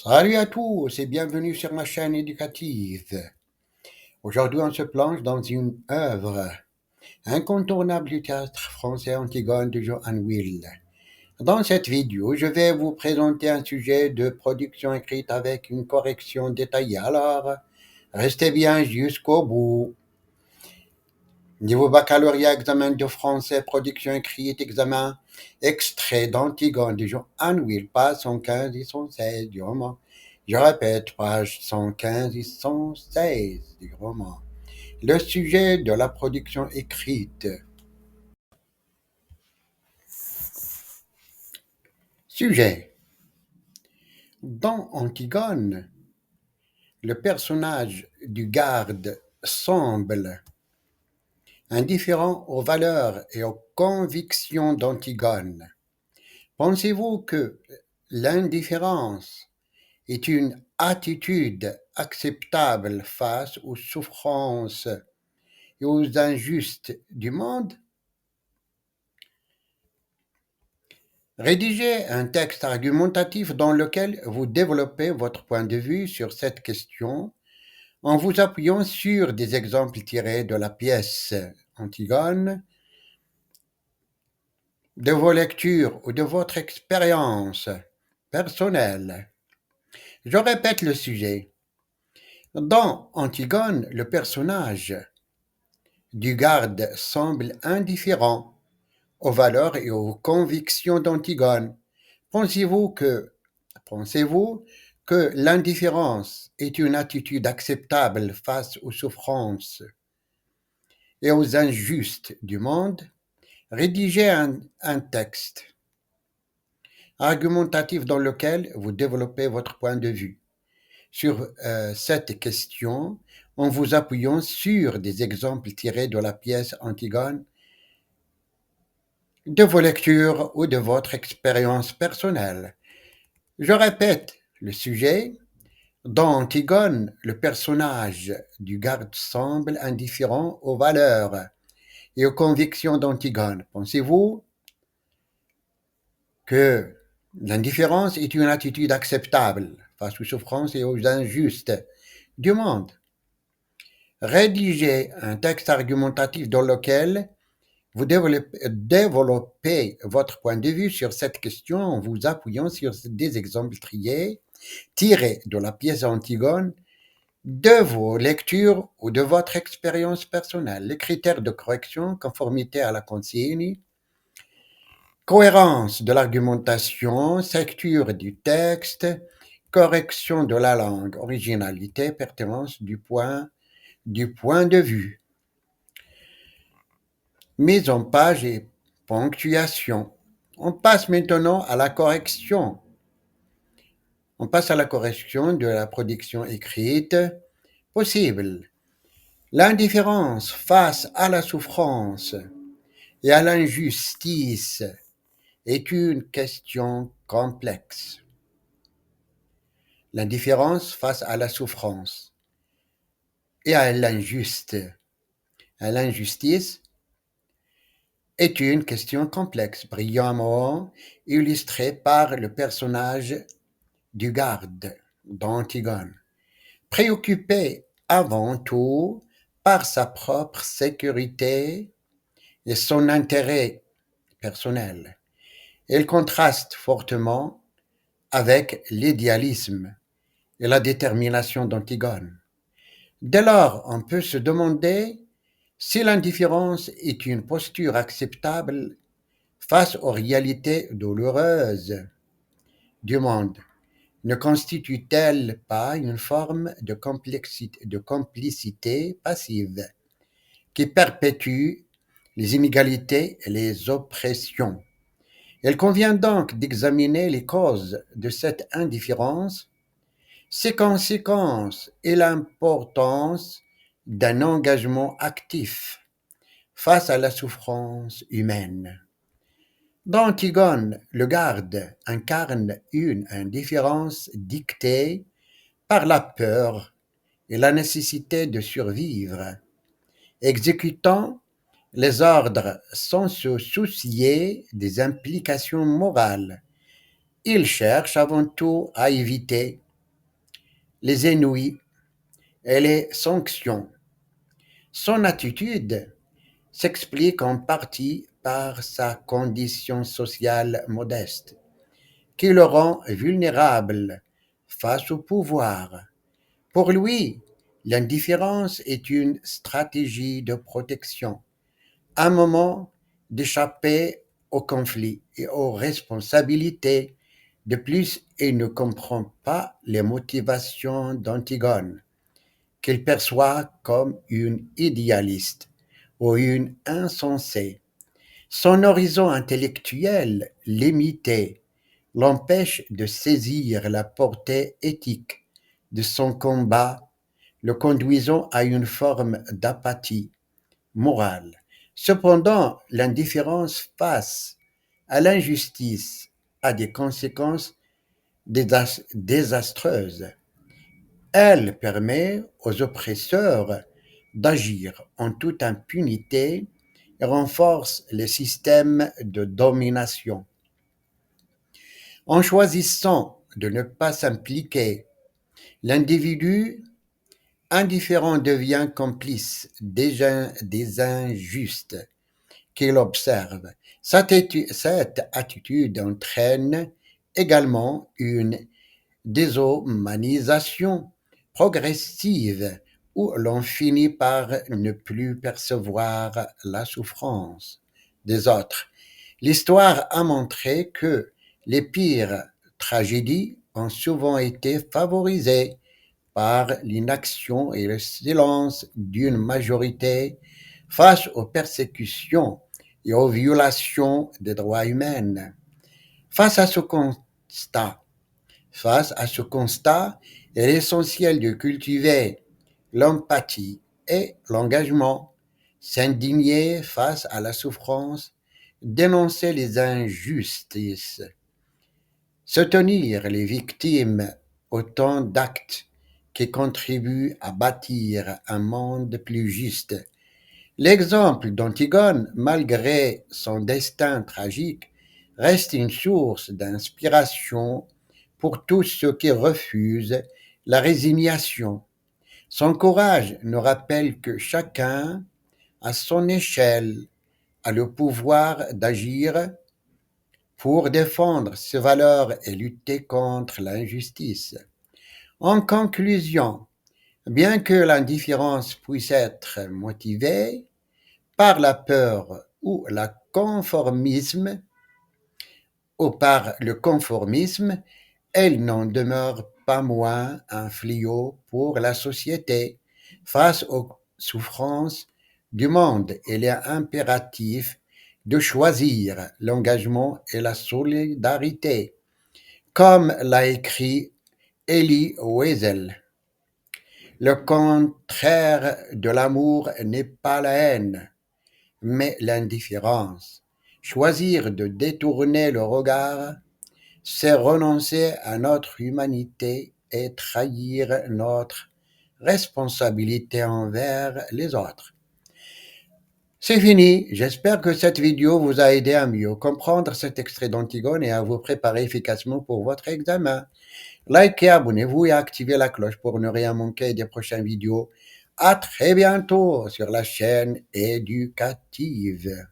Salut à tous et bienvenue sur ma chaîne éducative. Aujourd'hui, on se plonge dans une œuvre incontournable du théâtre français Antigone de Johan Will. Dans cette vidéo, je vais vous présenter un sujet de production écrite avec une correction détaillée. Alors, restez bien jusqu'au bout. Niveau baccalauréat, examen de français, production écrite, examen, extrait d'Antigone de Johan Will, pages 115 et 116 du roman. Je répète, page 115 et 116 du roman. Le sujet de la production écrite. Sujet. Dans Antigone, le personnage du garde semble indifférent aux valeurs et aux convictions d'Antigone. Pensez-vous que l'indifférence est une attitude acceptable face aux souffrances et aux injustes du monde? Rédigez un texte argumentatif dans lequel vous développez votre point de vue sur cette question en vous appuyant sur des exemples tirés de la pièce Antigone, de vos lectures ou de votre expérience personnelle. Je répète le sujet. Dans Antigone, le personnage du garde semble indifférent aux valeurs et aux convictions d'Antigone. Pensez-vous que, pensez-vous que l'indifférence est une attitude acceptable face aux souffrances et aux injustes du monde? Rédigez un texte argumentatif dans lequel vous développez votre point de vue sur cette question en vous appuyant sur des exemples tirés de la pièce Antigone, de vos lectures ou de votre expérience personnelle. Je répète le sujet. Dans Antigone, le personnage du garde semble indifférent aux valeurs et aux convictions d'Antigone. Pensez-vous que l'indifférence est une attitude acceptable face aux souffrances et aux injustes du monde? Rédigez un texte argumentatif dans lequel vous développez votre point de vue sur cette question en vous appuyant sur des exemples tirés de la pièce Antigone, de vos lectures ou de votre expérience personnelle. Les critères de correction, conformité à la consigne, cohérence de l'argumentation, secture du texte, correction de la langue, originalité, pertinence du point de vue. Mise en page et ponctuation. On passe maintenant à la correction. On passe à la correction de la production écrite possible. L'indifférence face à la souffrance et à l'injustice est une question complexe. L'indifférence face à la souffrance et à l'injustice est une question complexe, brillamment illustrée par le personnage du garde d'Antigone, préoccupé avant tout par sa propre sécurité et son intérêt personnel. Il contraste fortement avec l'idéalisme et la détermination d'Antigone. Dès lors, on peut se demander si l'indifférence est une posture acceptable face aux réalités douloureuses du monde. Ne constitue-t-elle pas une forme de complicité passive qui perpétue les inégalités et les oppressions? Il convient donc d'examiner les causes de cette indifférence, ses conséquences et l'importance d'un engagement actif face à la souffrance humaine. Dans Antigone, le garde incarne une indifférence dictée par la peur et la nécessité de survivre, exécutant les ordres sans se soucier des implications morales. Il cherche avant tout à éviter les ennuis et les sanctions. Son attitude s'explique en partie par sa condition sociale modeste, qui le rend vulnérable face au pouvoir. Pour lui, l'indifférence est une stratégie de protection, un moment d'échapper au conflit et aux responsabilités. De plus, il ne comprend pas les motivations d'Antigone, qu'il perçoit comme une idéaliste ou une insensée. Son horizon intellectuel limité l'empêche de saisir la portée éthique de son combat, le conduisant à une forme d'apathie morale. Cependant, l'indifférence face à l'injustice a des conséquences désastreuses. Elle permet aux oppresseurs d'agir en toute impunité et renforce les systèmes de domination. En choisissant de ne pas s'impliquer, l'individu indifférent devient complice des injustes qu'il observe. Cette attitude entraîne également une déshumanisation progressive où l'on finit par ne plus percevoir la souffrance des autres. L'histoire a montré que les pires tragédies ont souvent été favorisées par l'inaction et le silence d'une majorité face aux persécutions et aux violations des droits humains. Face à ce constat, Face à ce constat, il est essentiel de cultiver l'empathie et l'engagement, s'indigner face à la souffrance, dénoncer les injustices, soutenir les victimes, autant d'actes qui contribuent à bâtir un monde plus juste. L'exemple d'Antigone, malgré son destin tragique, reste une source d'inspiration pour tous ceux qui refusent la résignation. Son courage nous rappelle que chacun, à son échelle, a le pouvoir d'agir pour défendre ses valeurs et lutter contre l'injustice. En conclusion, bien que l'indifférence puisse être motivée par la peur ou par le conformisme, elle n'en demeure pas moins un fléau pour la société. Face aux souffrances du monde, il est impératif de choisir l'engagement et la solidarité. Comme l'a écrit Elie Wiesel, le contraire de l'amour n'est pas la haine, mais l'indifférence. Choisir de détourner le regard, c'est renoncer à notre humanité et trahir notre responsabilité envers les autres. C'est fini, j'espère que cette vidéo vous a aidé à mieux comprendre cet extrait d'Antigone et à vous préparer efficacement pour votre examen. Likez, abonnez-vous et activez la cloche pour ne rien manquer des prochaines vidéos. À très bientôt sur la chaîne éducative.